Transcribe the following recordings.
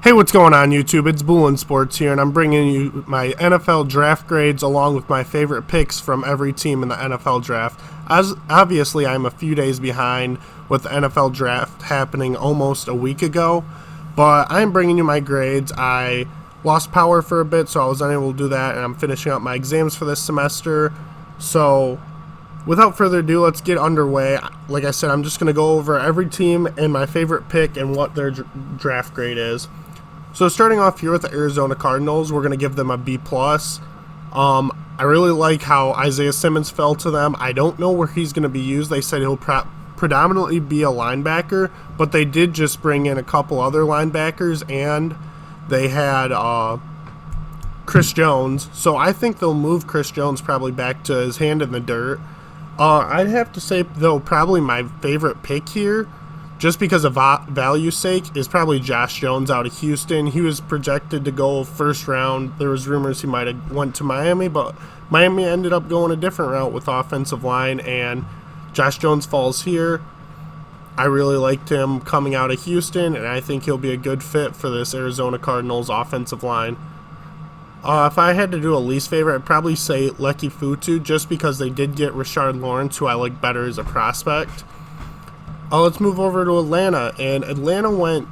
Hey, what's going on YouTube? It's BooLin Sports here, and I'm bringing you my NFL draft grades along with my favorite picks from every team in the NFL draft. As obviously, I'm a few days behind with the NFL draft happening almost a week ago, but I'm bringing you my grades. I lost power for a bit, so I was unable to do that, and I'm finishing up my exams for this semester. So without further ado, let's get underway. Like I said, I'm just going to go over every team and my favorite pick and what their draft grade is. So starting off here with the Arizona Cardinals, we're going to give them a B+. I really like how Isaiah Simmons fell to them. I don't know where he's going to be used. They said he'll predominantly be a linebacker, but they did just bring in a couple other linebackers, and they had Chris Jones. So I think they'll move Chris Jones probably back to his hand in the dirt. I'd have to say, though, probably my favorite pick here, just because of value's sake, is probably Josh Jones out of Houston. He was projected to go first round. There was rumors he might have went to Miami, but Miami ended up going a different route with offensive line, and Josh Jones falls here. I really liked him coming out of Houston, and I think he'll be a good fit for this Arizona Cardinals offensive line. If I had to do a least favorite, I'd probably say Leki Futu, just because they did get Rashard Lawrence, who I like better as a prospect. Let's move over to Atlanta, and Atlanta went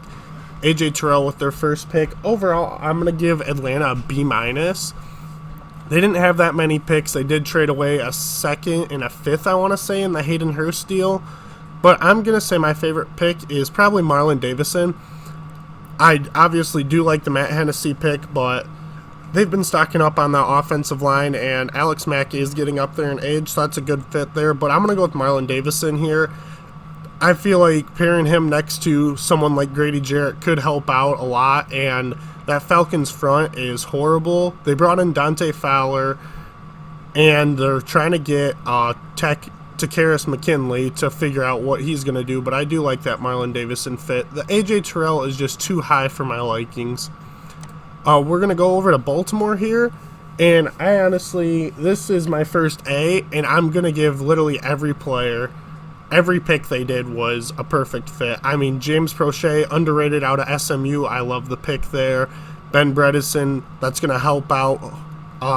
A.J. Terrell with their first pick. Overall, I'm going to give Atlanta a B-. They didn't have that many picks. They did trade away a second and a fifth, I want to say, in the Hayden Hurst deal. But I'm going to say my favorite pick is probably Marlon Davidson. I obviously do like the Matt Hennessy pick, but they've been stocking up on the offensive line, and Alex Mack is getting up there in age, so that's a good fit there. But I'm going to go with Marlon Davidson here. I feel like pairing him next to someone like Grady Jarrett could help out a lot, and that Falcons front is horrible. They brought in Dante Fowler, and they're trying to get Takaris McKinley to figure out what he's going to do, but I do like that Marlon Davidson fit. The A.J. Terrell is just too high for my likings. We're going to go over to Baltimore here, and I honestly, this is my first A, and I'm going to give literally every player. Every pick they did was a perfect fit. I mean, James Prochet, underrated out of SMU. I love the pick there. Ben Bredesen, that's going to help out.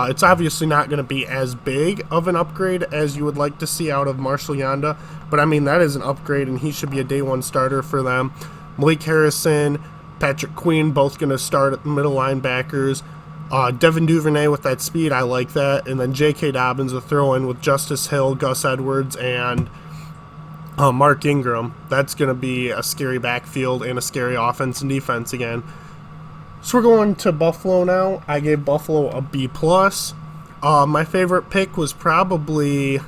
It's obviously not going to be as big of an upgrade as you would like to see out of Marshall Yanda, but I mean, that is an upgrade, and he should be a day one starter for them. Malik Harrison, Patrick Queen, both going to start at the middle linebackers. Devin Duvernay with that speed, I like that. And then J.K. Dobbins a throw-in with Justice Hill, Gus Edwards, and Mark Ingram. That's going to be a scary backfield and a scary offense and defense again. So we're going to Buffalo now. I gave Buffalo a B+. My favorite pick was probably,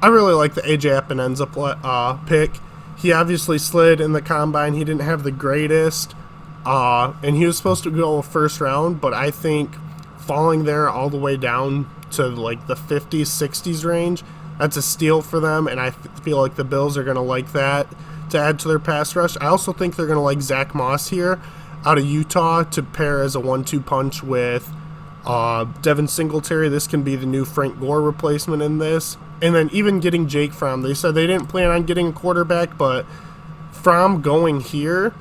I really like the AJ Epinenza pick. He obviously slid in the combine. He didn't have the greatest, and he was supposed to go first round, but I think falling there all the way down to like the 50s, 60s range, that's a steal for them, and I feel like the Bills are going to like that to add to their pass rush. I also think they're going to like Zach Moss here out of Utah to pair as a 1-2 punch with Devin Singletary. This can be the new Frank Gore replacement in this. And then even getting Jake Fromm. They said they didn't plan on getting a quarterback, but Fromm going here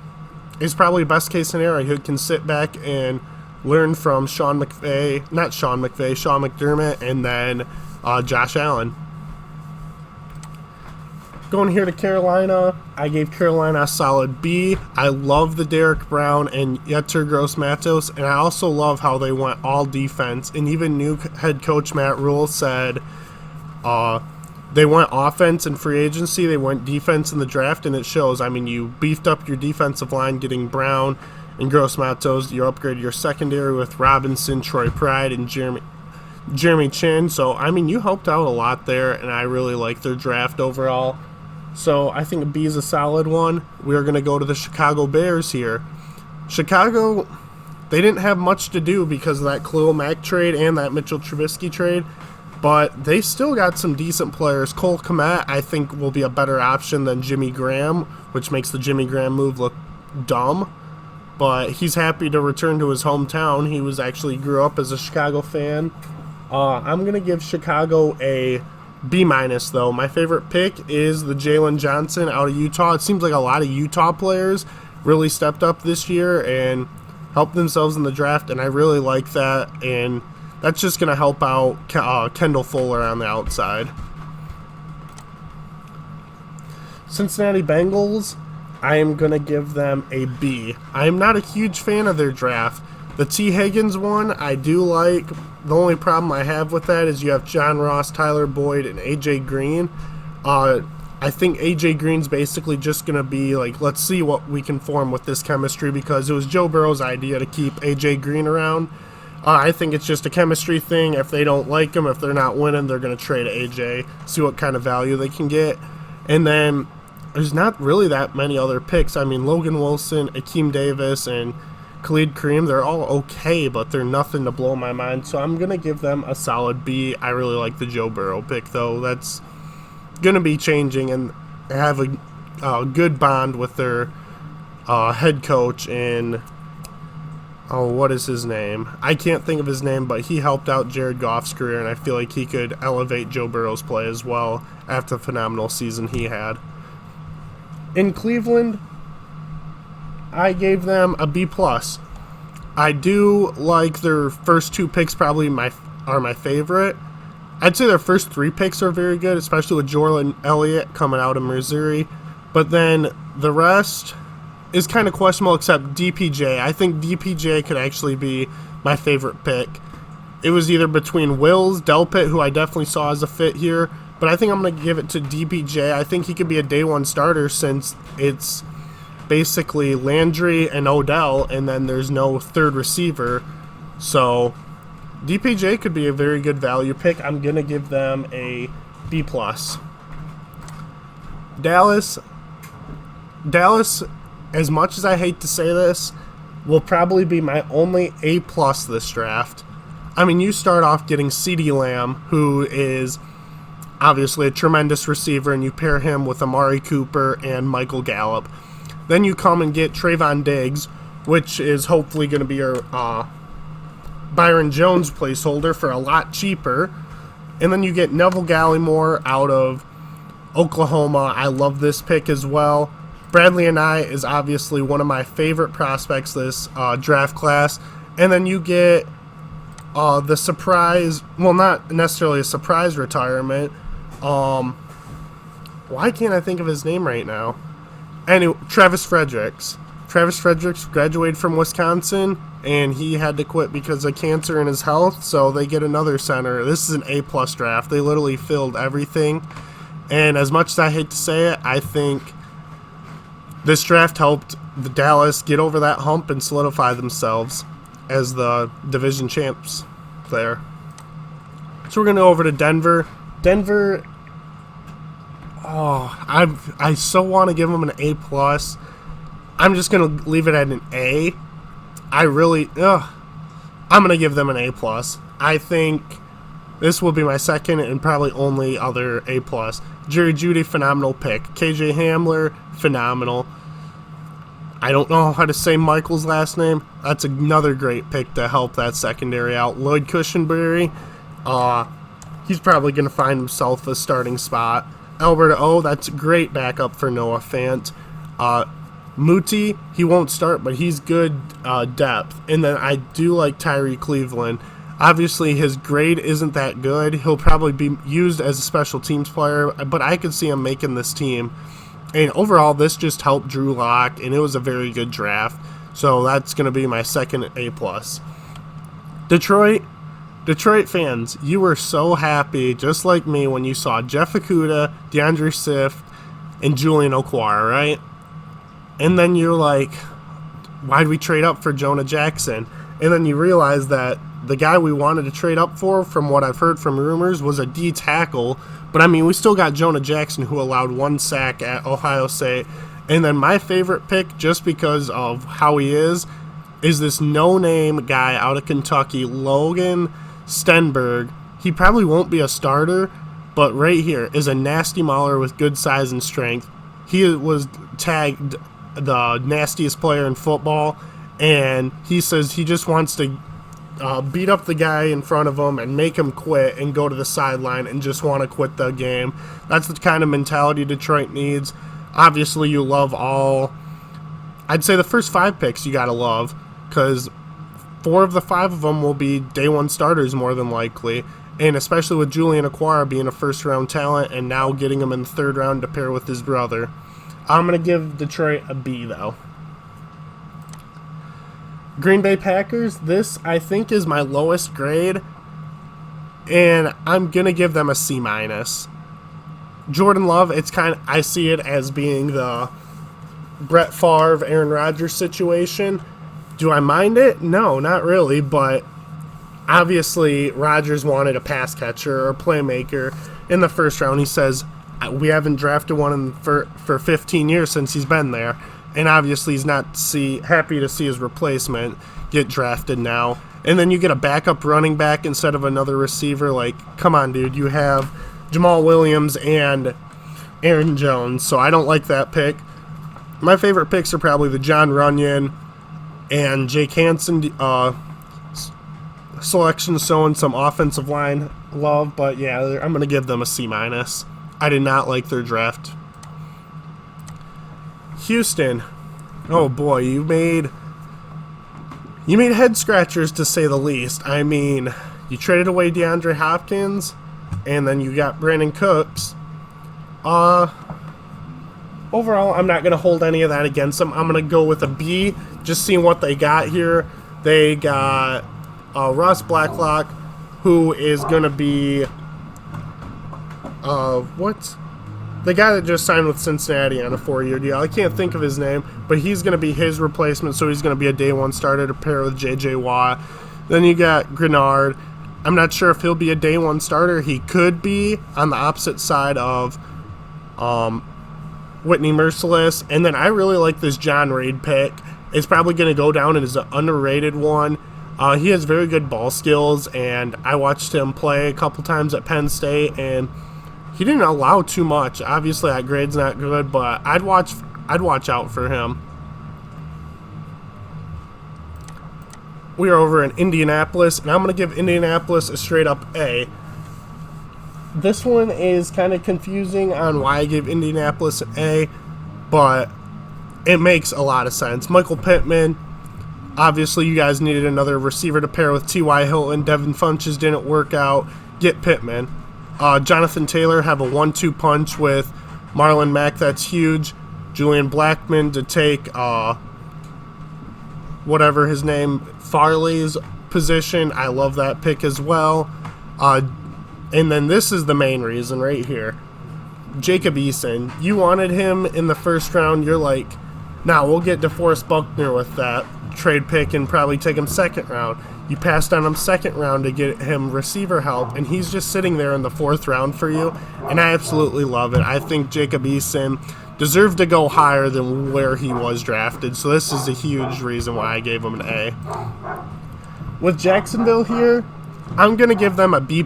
is probably best case scenario. He can sit back and learn from Sean McDermott, and then Josh Allen. Going here to Carolina, I gave Carolina a solid B. I love the Derek Brown and Yetur Gross-Matos, and I also love how they went all defense. And even new head coach Matt Rule said they went offense in free agency, they went defense in the draft, and it shows. I mean, you beefed up your defensive line getting Brown and Gross-Matos. You upgraded your secondary with Robinson, Troy Pride, and Jeremy Chin. So, I mean, you helped out a lot there, and I really like their draft overall. So I think B is a solid one. We are going to go to the Chicago Bears here. Chicago, they didn't have much to do because of that Khalil Mack trade and that Mitchell Trubisky trade, but they still got some decent players. Cole Kmet, I think, will be a better option than Jimmy Graham, which makes the Jimmy Graham move look dumb. But he's happy to return to his hometown. He actually grew up as a Chicago fan. I'm going to give Chicago a B-, though. My favorite pick is the Jalen Johnson out of Utah. It seems like a lot of Utah players really stepped up this year and helped themselves in the draft, and I really like that, and that's just going to help out Kendall Fuller on the outside. Cincinnati Bengals, I am going to give them a B. I am not a huge fan of their draft. The T. Higgins one, I do like. The only problem I have with that is you have John Ross, Tyler Boyd, and A.J. Green. I think A.J. Green's basically just going to be like, let's see what we can form with this chemistry, because it was Joe Burrow's idea to keep A.J. Green around. I think it's just a chemistry thing. If they don't like him, if they're not winning, they're going to trade A.J., see what kind of value they can get. And then there's not really that many other picks. I mean, Logan Wilson, Akeem Davis, and Khalid Kareem, they're all okay, but they're nothing to blow my mind. So I'm going to give them a solid B. I really like the Joe Burrow pick, though. That's going to be changing, and have a good bond with their head coach in, what is his name? I can't think of his name, but he helped out Jared Goff's career, and I feel like he could elevate Joe Burrow's play as well after the phenomenal season he had. In Cleveland, I gave them a B+. I do like their first two picks, probably are my favorite. I'd say their first three picks are very good, especially with Jordan Elliott coming out of Missouri. But then the rest is kind of questionable, except DPJ. I think DPJ could actually be my favorite pick. It was either between Wills, Delpit, who I definitely saw as a fit here, but I think I'm going to give it to DPJ. I think he could be a day one starter, since it's basically Landry and Odell, and then there's no third receiver. So DPJ could be a very good value pick. I'm going to give them a B+. Dallas, as much as I hate to say this, will probably be my only A+ this draft. I mean, you start off getting CeeDee Lamb, who is obviously a tremendous receiver, and you pair him with Amari Cooper and Michael Gallup. Then you come and get Trayvon Diggs, which is hopefully going to be your Byron Jones placeholder for a lot cheaper. And then you get Neville Gallimore out of Oklahoma. I love this pick as well. Bradley Anae is obviously one of my favorite prospects this draft class. And then you get the surprise, well, not necessarily a surprise retirement. Why can't I think of his name right now? Anyway, Travis Fredericks. Travis Fredericks graduated from Wisconsin, and he had to quit because of cancer in his health, so they get another center. This is an A+ draft. They literally filled everything. And as much as I hate to say it, I think this draft helped the Dallas get over that hump and solidify themselves as the division champs there. So we're going to go over to Denver. Denver, I so want to give them an A+. I'm just going to leave it at an A. I'm going to give them an A+. I think this will be my second and probably only other A+. Jerry Jeudy, phenomenal pick. KJ Hamler, phenomenal. I don't know how to say Michael's last name. That's another great pick to help that secondary out. Lloyd Cushenberry, he's probably going to find himself a starting spot. Albert O, that's a great backup for Noah Fant. Muti, he won't start, but he's good depth. And then I do like Tyree Cleveland. Obviously, his grade isn't that good. He'll probably be used as a special teams player, but I could see him making this team. And overall, this just helped Drew Lock, and it was a very good draft. So that's going to be my second A+. Detroit fans, you were so happy, just like me, when you saw Jeff Okudah, DeAndre Swift, and Julian Okwara, right? And then you're like, why'd we trade up for Jonah Jackson? And then you realize that the guy we wanted to trade up for, from what I've heard from rumors, was a D tackle. But, I mean, we still got Jonah Jackson, who allowed 1 sack at Ohio State. And then my favorite pick, just because of how he is this no-name guy out of Kentucky, Logan Stenberg. He probably won't be a starter, but right here is a nasty mauler with good size and strength. He was tagged the nastiest player in football, and he says he just wants to beat up the guy in front of him and make him quit and go to the sideline and just want to quit the game. That's the kind of mentality Detroit needs. Obviously, you love all I'd say the first 5 picks you got to love, because 4 of the 5 of them will be day 1 starters more than likely, and especially with Julian Okwara being a first-round talent and now getting him in the 3rd round to pair with his brother. I'm going to give Detroit a B, though. Green Bay Packers, this I think is my lowest grade, and I'm going to give them a C-. Jordan Love, I see it as being the Brett Favre, Aaron Rodgers situation. Do I mind it? No, not really, but obviously Rodgers wanted a pass catcher or playmaker in the 1st round. He says, we haven't drafted one for 15 years since he's been there, and obviously he's not happy to see his replacement get drafted now. And then you get a backup running back instead of another receiver. Like, come on, dude, you have Jamal Williams and Aaron Jones, so I don't like that pick. My favorite picks are probably the John Runyon and Jake Hansen selection, showing some offensive line love, but yeah, I'm going to give them a C-. I did not like their draft. Houston, oh boy, you made head scratchers to say the least. I mean, you traded away DeAndre Hopkins, and then you got Brandon Cooks. Overall, I'm not going to hold any of that against them. I'm going to go with a B, just seeing what they got here. They got Ross Blacklock, who is going to be the guy that just signed with Cincinnati on a 4-year deal. I can't think of his name, but he's going to be his replacement, so he's going to be a day 1 starter to pair with J.J. Watt. Then you got Grenard. I'm not sure if he'll be a day 1 starter. He could be on the opposite side of Whitney Merciless. And then I really like this John Reid pick. It's probably going to go down as an underrated one. He has very good ball skills, and I watched him play a couple times at Penn State, and he didn't allow too much. Obviously, that grade's not good, but I'd watch out for him. We are over in Indianapolis, and I'm going to give Indianapolis a straight-up A. This one is kind of confusing on why I gave Indianapolis an A, but it makes a lot of sense. Michael Pittman, obviously you guys needed another receiver to pair with T.Y. Hilton. Devin Funchess didn't work out. Get Pittman. Jonathan Taylor have a 1-2 punch with Marlon Mack. That's huge. Julian Blackmon to take whatever his name, Farley's position. I love that pick as well. And then this is the main reason right here. Jacob Eason. You wanted him in the 1st round. You're like, nah, we'll get DeForest Buckner with that trade pick and probably take him 2nd round. You passed on him 2nd round to get him receiver help, and he's just sitting there in the 4th round for you, and I absolutely love it. I think Jacob Eason deserved to go higher than where he was drafted, so this is a huge reason why I gave him an A. With Jacksonville here, I'm going to give them a B+.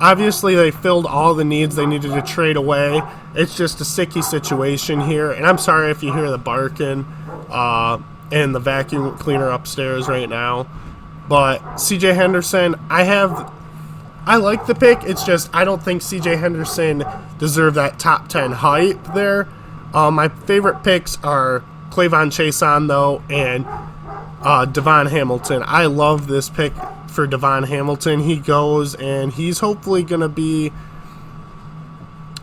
Obviously, they filled all the needs they needed to trade away. It's just a sticky situation here, and I'm sorry if you hear the barking and the vacuum cleaner upstairs right now. But C.J. Henderson, I like the pick. It's just I don't think C.J. Henderson deserved that top 10 hype there. My favorite picks are Clavon Chason, though, and Devon Hamilton. I love this pick for Devon Hamilton. He goes, and he's hopefully going to be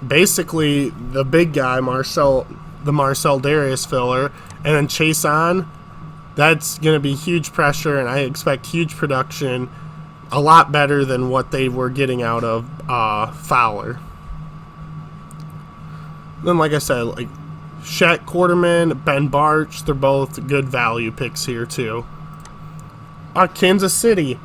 basically the big guy, the Marcel Darius filler. And then Chason, that's going to be huge pressure, and I expect huge production, a lot better than what they were getting out of Fowler. Then, like I said, like Shaq Quarterman, Ben Barch, they're both good value picks here too. Kansas City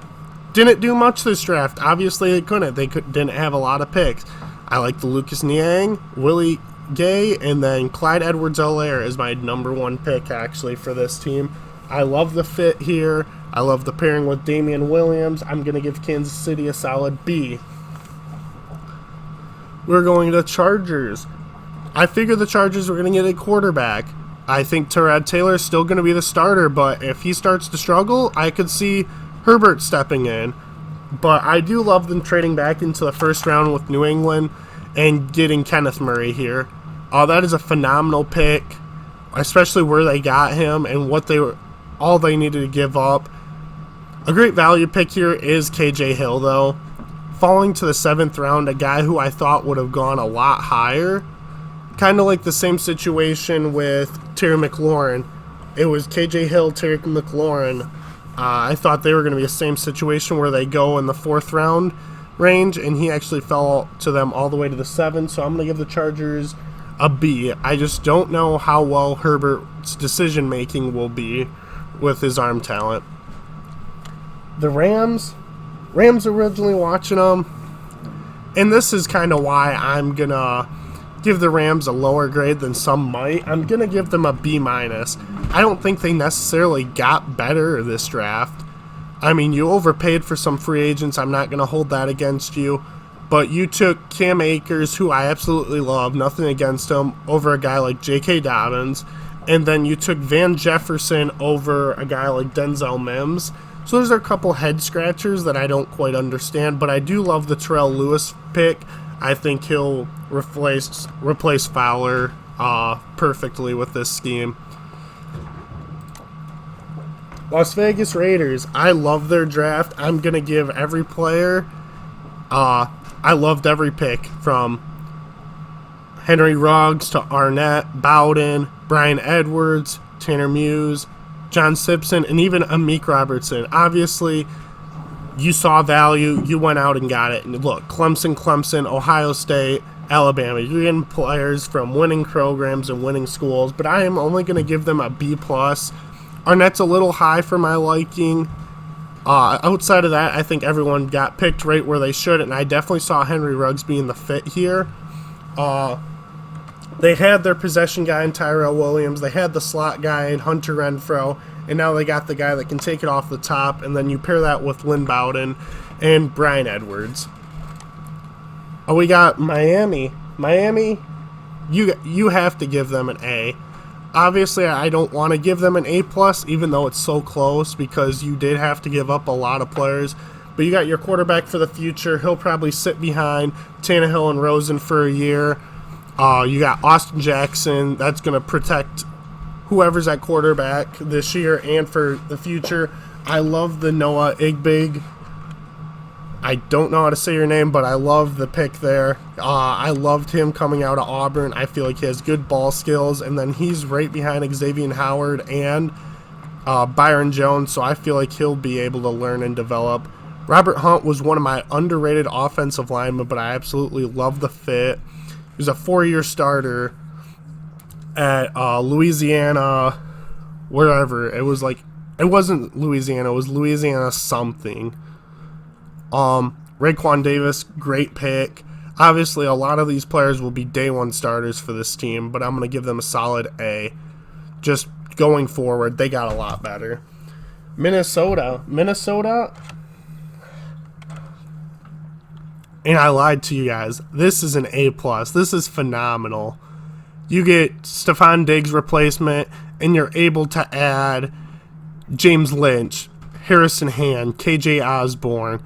didn't do much this draft. Obviously, they couldn't. Didn't have a lot of picks. I like the Lucas Niang, Willie Gay, and then Clyde Edwards-Helaire is my number 1 pick, actually, for this team. I love the fit here. I love the pairing with Damian Williams. I'm going to give Kansas City a solid B. We're going to Chargers. I figured the Chargers were going to get a quarterback. I think Tyrod Taylor is still going to be the starter, but if he starts to struggle, I could see Herbert stepping in. But I do love them trading back into the 1st round with New England and getting Kenneth Murray here. That is a phenomenal pick. especially where they got him and what all they needed to give up. A great value pick here is KJ Hill, though. Falling to the 7th round, a guy who I thought would have gone a lot higher. Kind of like the same situation with Terry McLaurin. It was KJ Hill, Terry McLaurin. I thought they were going to be the same situation where they go in the 4th round range, and he actually fell to them all the way to the 7th, so I'm going to give the Chargers a B. I just don't know how well Herbert's decision-making will be with his arm talent. The Rams originally watching them, and this is kind of why I'm going to give the Rams a lower grade than some might. I'm going to give them a B-. I don't think they necessarily got better this draft. I mean, you overpaid for some free agents. I'm not going to hold that against you. But you took Cam Akers, who I absolutely love, nothing against him, over a guy like J.K. Dobbins. And then you took Van Jefferson over a guy like Denzel Mims. So there's a couple head scratchers that I don't quite understand. But I do love the Terrell Lewis pick. I think he'll replace Fowler perfectly with this scheme. Las Vegas Raiders, I love their draft. I'm going to give every player, I loved every pick from Henry Ruggs to Arnett, Bowden, Brian Edwards, Tanner Muse, John Simpson, and even Amik Robertson. Obviously, you saw value, you went out and got it. And look, Clemson, Ohio State, Alabama, you're getting players from winning programs and winning schools, but I am only going to give them a B+. Arnett's a little high for my liking. Outside of that, I think everyone got picked right where they should, and I definitely saw Henry Ruggs being the fit here. They had their possession guy in Tyrell Williams. They had the slot guy in Hunter Renfrow, and now they got the guy that can take it off the top, and then you pair that with Lynn Bowden and Brian Edwards. We got Miami. Miami, you have to give them an A. Obviously, I don't want to give them an A+, even though it's so close, because you did have to give up a lot of players. But you got your quarterback for the future. He'll probably sit behind Tannehill and Rosen for a year. You got Austin Jackson. That's going to protect whoever's at quarterback this year and for the future. I love the Noah Igbig. I don't know how to say your name, but I love the pick there. I loved him coming out of Auburn. I feel like he has good ball skills, and then he's right behind Xavier Howard and Byron Jones, so I feel like he'll be able to learn and develop. Robert Hunt was one of my underrated offensive linemen, but I absolutely love the fit. He was a 4-year starter at Louisiana, wherever. It was like, it wasn't Louisiana, it was Louisiana something. Raekwon Davis, great pick. Obviously, a lot of these players will be day one starters for this team, but I'm going to give them a solid A. Just going forward, they got a lot better. Minnesota, and I lied to you guys. This is an A+. This is phenomenal. You get Stephon Diggs replacement, and you're able to add James Lynch, Harrison Hand, KJ Osborne,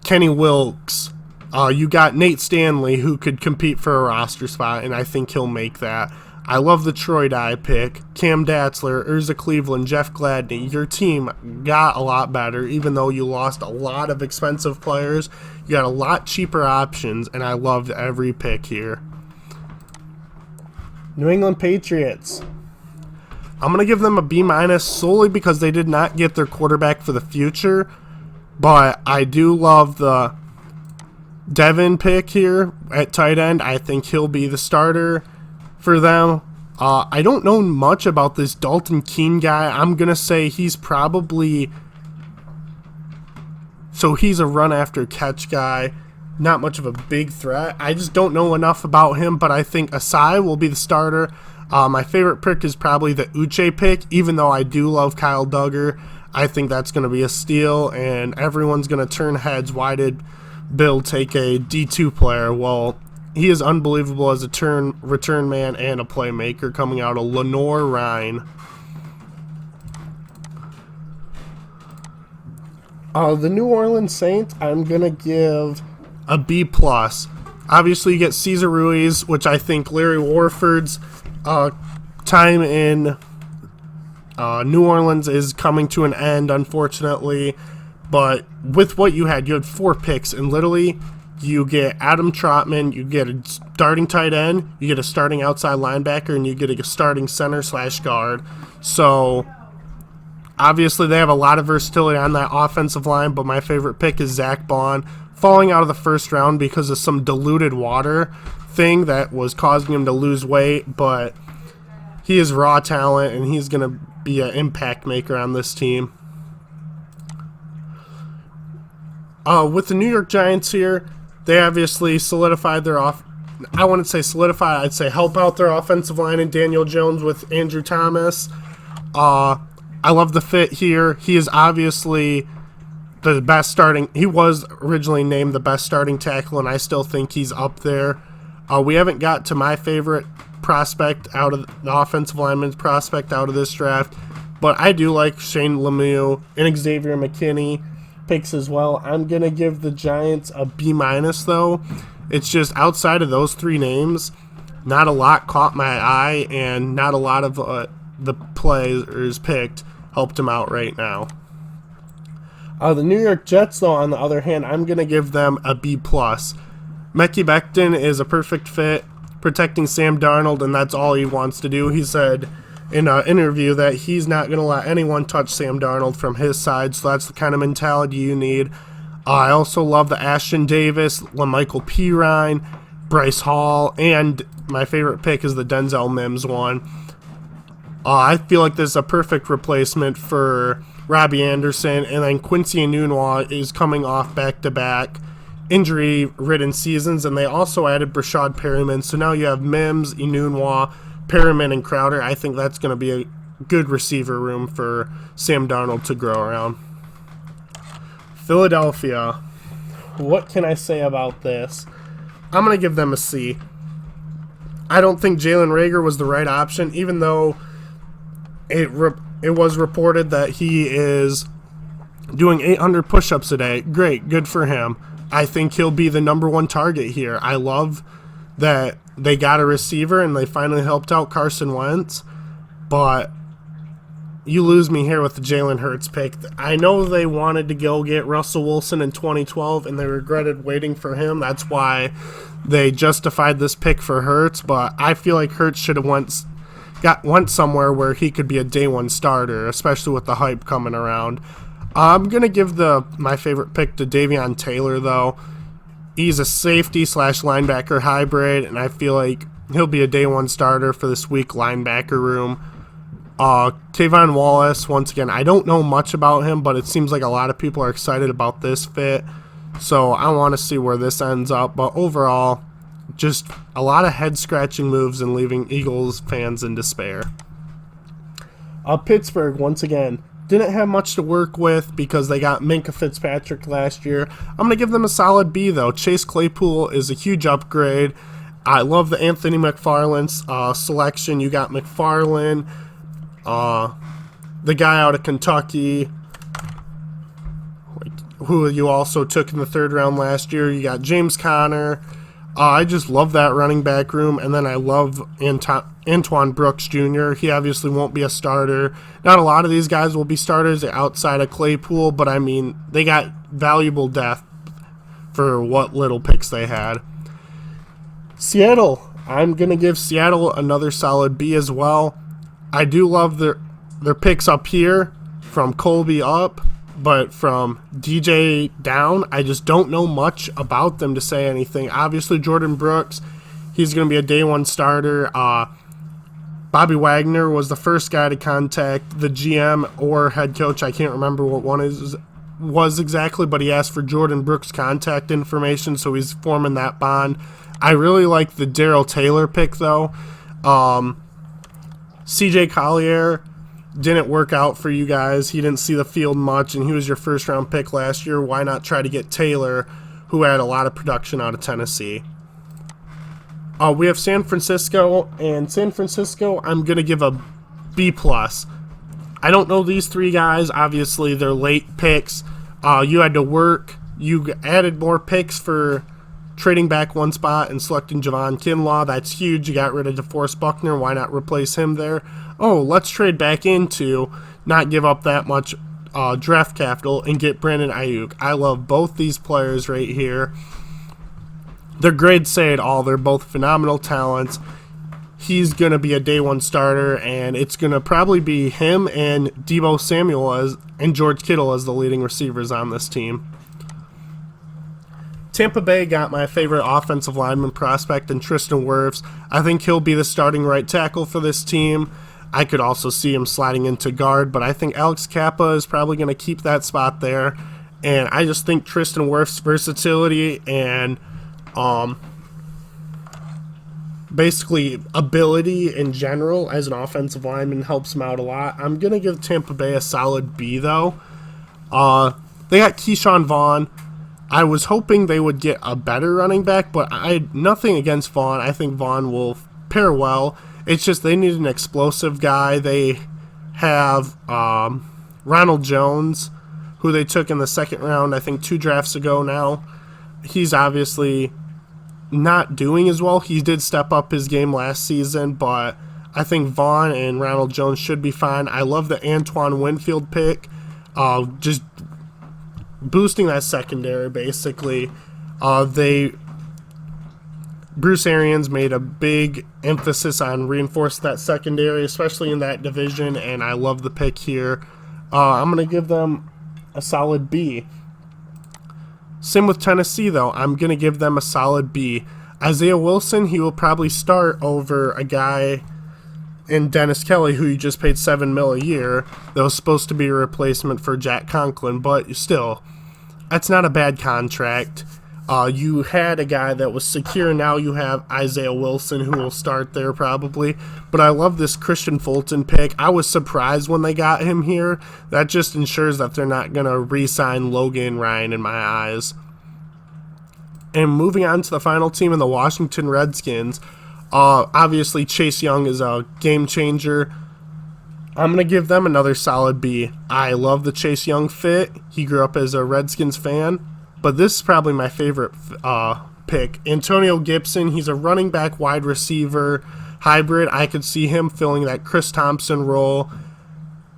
Kenny Wilkes. You got Nate Stanley, who could compete for a roster spot, and I think he'll make that. I love the Troy Dye pick. Cam Datzler, Urza Cleveland, Jeff Gladney. Your team got a lot better, even though you lost a lot of expensive players. You got a lot cheaper options, and I loved every pick here. New England Patriots. I'm going to give them a B- solely because they did not get their quarterback for the future. But I do love the Devin pick here at tight end. I think he'll be the starter for them. I don't know much about this Dalton Keene guy. I'm going to say he's probably... So he's a run-after-catch guy. Not much of a big threat. I just don't know enough about him, but I think Asai will be the starter. My favorite pick is probably the Uche pick, even though I do love Kyle Duggar. I think that's going to be a steal, and everyone's going to turn heads. Why did Bill take a D2 player? Well, he is unbelievable as a return man and a playmaker coming out of Lenore Ryan. The New Orleans Saints, I'm going to give a B+. Obviously, you get Cesar Ruiz, which I think Larry Warford's time in New Orleans is coming to an end, unfortunately. But with what you had 4 picks, and literally you get Adam Trotman, you get a starting tight end, you get a starting outside linebacker, and you get a starting center/guard. So obviously they have a lot of versatility on that offensive line, but my favorite pick is Zach Bond, falling out of the first round because of some diluted water thing that was causing him to lose weight, but he is raw talent, and he's going to be an impact maker on this team. With the New York Giants here, they obviously solidified their I wouldn't say solidify, I'd say help out their offensive line in Daniel Jones with Andrew Thomas. I love the fit here. He is obviously the best starting. He was originally named the best starting tackle, and I still think he's up there. We haven't got to my favorite prospect out of the offensive lineman's prospect out of this draft, but I do like Shane Lemieux and Xavier McKinney picks as well. I'm going to give the Giants a B- though. It's just outside of those 3 names, not a lot caught my eye, and not a lot of the players picked helped him out right now. The New York Jets, though, on the other hand, I'm going to give them a B+. Mekhi Becton is a perfect fit, protecting Sam Darnold, and that's all he wants to do. He said in an interview that he's not going to let anyone touch Sam Darnold from his side, so that's the kind of mentality you need. I also love the Ashton Davis, LaMichael Pirine, Bryce Hall, and my favorite pick is the Denzel Mims one. I feel like this is a perfect replacement for Robbie Anderson, and then Quincy Enunwa is coming off back-to-back injury-ridden seasons, and they also added Brashad Perriman, so now you have Mims, Enunwa, Perriman, and Crowder. I think that's going to be a good receiver room for Sam Darnold to grow around. Philadelphia, what can I say about this? I'm going to give them a C. I don't think Jalen Reagor was the right option, even though it was reported that he is doing 800 push-ups a day. Great, good for him. I think he'll be the number 1 target here. I love that they got a receiver and they finally helped out Carson Wentz, but you lose me here with the Jalen Hurts pick. I know they wanted to go get Russell Wilson in 2012 and they regretted waiting for him. That's why they justified this pick for Hurts, but I feel like Hurts should have went somewhere where he could be a day 1 starter, especially with the hype coming around. I'm going to give my favorite pick to Davion Taylor, though. He's a safety/linebacker hybrid, and I feel like he'll be a day 1 starter for this weak linebacker room. Kayvon Wallace, once again, I don't know much about him, but it seems like a lot of people are excited about this fit. So I want to see where this ends up. But overall, just a lot of head-scratching moves and leaving Eagles fans in despair. Pittsburgh, once again, didn't have much to work with because they got Minkah Fitzpatrick last year. I'm going to give them a solid B, though. Chase Claypool is a huge upgrade. I love the Anthony McFarland's selection. You got McFarland, the guy out of Kentucky, who you also took in the 3rd round last year. You got James Conner. I just love that running back room, and then I love Antoine Brooks Jr. He obviously won't be a starter. Not a lot of these guys will be starters outside of Claypool, but I mean, they got valuable depth for what little picks they had. Seattle, I'm going to give Seattle another solid B as well. I do love their picks up here from Colby up, but from DJ down, I just don't know much about them to say anything. Obviously, Jordan Brooks, he's going to be a day 1 starter. Bobby Wagner was the first guy to contact the GM or head coach. I can't remember what one was exactly, but he asked for Jordan Brooks' contact information, so he's forming that bond. I really like the Darrell Taylor pick, though. CJ Collier didn't work out for you guys. He didn't see the field much, and he was your 1st-round pick last year. Why not try to get Taylor, who had a lot of production out of Tennessee? We have San Francisco, and San Francisco I'm going to give a B+. I don't know these 3 guys. Obviously, they're late picks. You had to work. You added more picks for trading back one spot and selecting Javon Kinlaw. That's huge. You got rid of DeForest Buckner. Why not replace him there? Oh, let's trade back into not give up that much draft capital and get Brandon Ayuk. I love both these players right here. Their grades say it all. They're both phenomenal talents. He's going to be a day one starter, and it's going to probably be him and Deebo Samuel and George Kittle as the leading receivers on this team. Tampa Bay got my favorite offensive lineman prospect in Tristan Wirfs. I think he'll be the starting right tackle for this team. I could also see him sliding into guard, but I think Alex Kappa is probably going to keep that spot there. And I just think Tristan Wirfs' versatility and basically ability in general as an offensive lineman helps him out a lot. I'm going to give Tampa Bay a solid B, though. They got Keyshawn Vaughn. I was hoping they would get a better running back, but nothing against Vaughn. I think Vaughn will pair well. It's just they need an explosive guy. They have Ronald Jones, who they took in the second round, I think 2 drafts ago now. He's obviously not doing as well. He did step up his game last season, but I think Vaughn and Ronald Jones should be fine. I love the Antoine Winfield pick. Just boosting that secondary, basically. Bruce Arians made a big emphasis on reinforcing that secondary, especially in that division, and I love the pick here. I'm going to give them a solid B. Same with Tennessee, though. I'm going to give them a solid B. Isaiah Wilson, he will probably start over a guy in Dennis Kelly, who you just paid $7 million a year. That was supposed to be a replacement for Jack Conklin, but still, that's not a bad contract. You had a guy that was secure. Now you have Isaiah Wilson, who will start there probably. But I love this Christian Fulton pick. I was surprised when they got him here. That just ensures that they're not going to re-sign Logan Ryan in my eyes. And moving on to the final team in the Washington Redskins. Obviously, Chase Young is a game changer. I'm going to give them another solid B. I love the Chase Young fit. He grew up as a Redskins fan. But this is probably my favorite pick. Antonio Gibson, he's a running back wide receiver hybrid. I could see him filling that Chris Thompson role.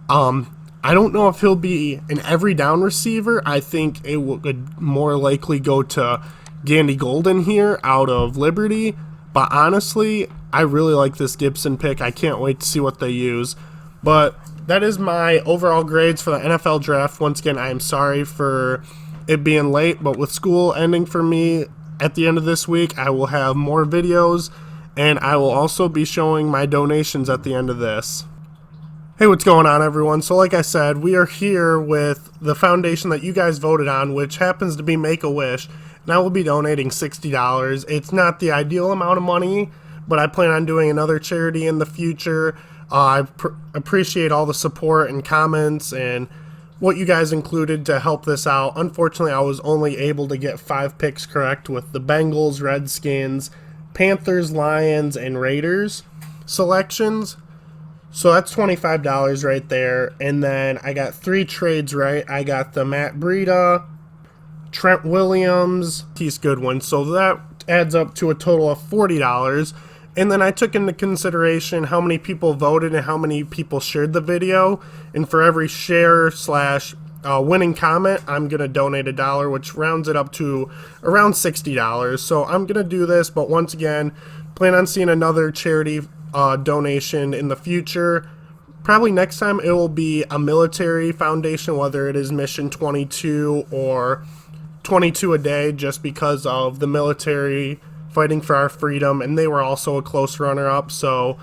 I don't know if he'll be an every down receiver. I think it would more likely go to Gandy Golden here out of Liberty. But honestly, I really like this Gibson pick. I can't wait to see what they use. But that is my overall grades for the NFL draft. Once again, I am sorry for it being late, but with school ending for me at the end of this week, I will have more videos, and I will also be showing my donations at the end of this. Hey, what's going on, everyone? So like I said, we are here with the foundation that you guys voted on, which happens to be Make-A-Wish, and I will be donating $60. It's not the ideal amount of money, but I plan on doing another charity in the future. I appreciate all the support and comments and what you guys included to help this out. Unfortunately, I was only able to get 5 picks correct with the Bengals, Redskins, Panthers, Lions, and Raiders selections. So that's $25 right there. And then I got 3 trades right. I got the Matt Breida, Trent Williams, Keith Goodwin. So that adds up to a total of $40. And then I took into consideration how many people voted and how many people shared the video. And for every share / winning comment, I'm going to donate $1, which rounds it up to around $60. So I'm going to do this, but once again, plan on seeing another charity donation in the future. Probably next time it will be a military foundation, whether it is Mission 22 or 22 a day, just because of the military fighting for our freedom, and they were also a close runner-up. So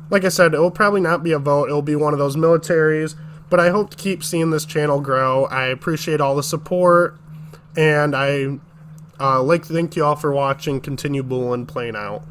like I said, it will probably not be a vote. It will be one of those militaries, but I hope to keep seeing this channel grow. I appreciate all the support, and I like to thank you all for watching. Continue BooLin playing out.